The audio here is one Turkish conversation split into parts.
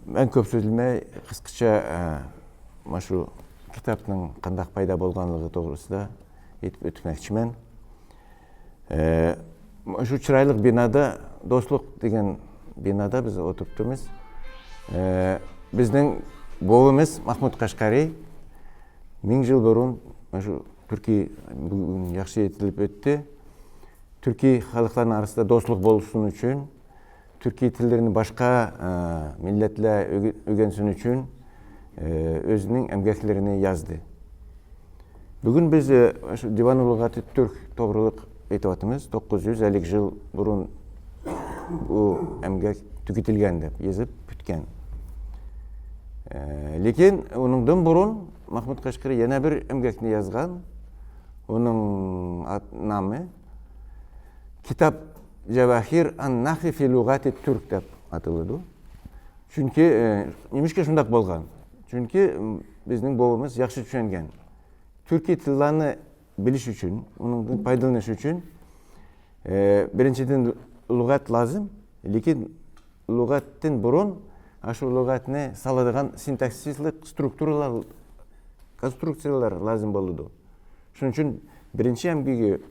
Мен көп сөзілмей, қысқаша машу кітаптың қандақ пайда болғанлығы тоғрысында етіп өтмекшімін. Машу чырайлық бинада, Достық деген бинада біз отырып тұрмыз. Біздің бобымыз Махмуд Қашқари 1000 жыл бұрын машу Түркия бүгін яқшы етіліп өтті. Түркия халықтарының арасында достық болсын үшін, Türkiye tillerini başka milletler öğrensin için özünün emgeklerini yazdı. Bugün biz Divan-ı Lügati Türk toğruluk etiyatımız 950 yıl burun bu emgek tüketilgendi, yazıp bütken. Lekin onundan burun Mahmud Kaşgari yana bir emgekini yazgan. Onun namı kitap Cevahir an-Nahvi fi Lugati Türk dep atıldı. Çünkü nemişke şundak bolgan. Çünkü bizning bobumuz yaxşı düşüngen. Türkiye tillerini biliş üçün, onun paydalanış üçün birinciden lugat lazım. Lekin lugattan burun aşı lugatını sağladığan sintaksislik strukturlar, konstruksiyalar lazım boldu. Şunun için birinci emgigi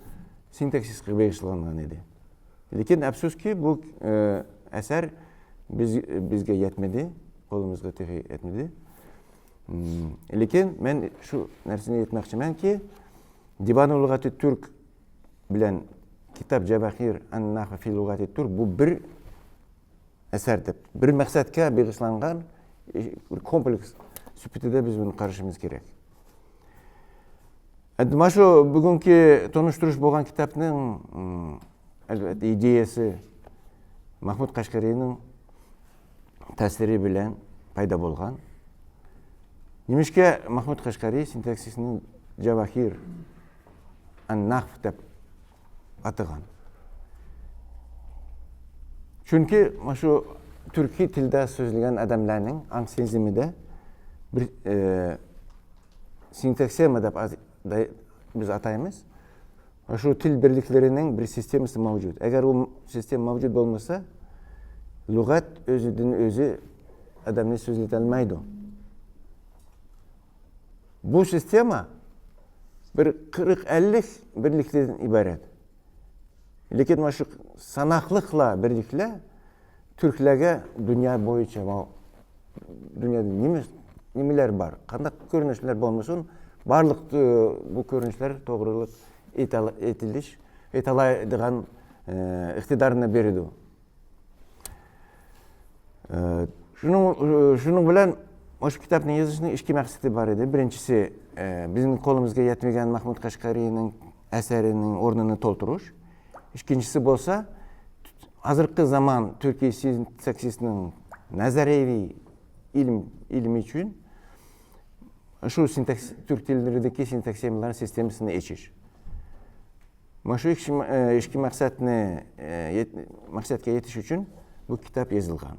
sintaksislik beğişlangan edi. Lekin afsuski bu eser bizge yetmedi, kolumuzga teği etmedi. Lekin men şu narsani aytmoqchiman ki Divan-ı Lügati Türk bilen kitap Cevahir an-Nahvi fi Lugati Türk bu bir eser dep, bir maqsadga bag'ishlangan bir kompleks süpetide biz bunu qarashimiz kerak. Mana shu bugungi tonishtirish bo'lgan kitapning elbette ideyası Mahmud Kaşgari'nin tasviri bilen payda bolgan. Nemişke Mahmud Kaşgari sintaksisinin Cevahir an-Nahv dep atıgan. Çünkü şu Türkiye tilde sözlügen adamlarının angsenzimide bir sintaksiyama dep biz atayımız. Şu til birliklerinin bir sistemisi mevcut. Eğer o sistem mevcut olmasa, lügat özüdün özü adamını sözletilmeydi. Bu sistema bir 40-50 birliklerden ibaret. Lekin şu sanaklıkla birlikle Türklerge dünya boyunca dünyada nemeler var, kandak görünüşler olmasın, barlık bu görünüşler doğruluk etiliş, etalaydıgan iktidarına berdi. Şunun bilen şu kitapның yazışının iki maksatı var idi. Birincisi bizim kolumuzga yetmegen Mahmud Kaşgari'nin eserinin ornunu tolduruş. İkincisi bolsa hazırkı zaman Türkiye sintaksisinin nazariyevi ilmi için şu Türk dillerindeki sintaksiyamaların sistemini eçiş. Şu iki maksatga yetiş için bu kitap yazılgan.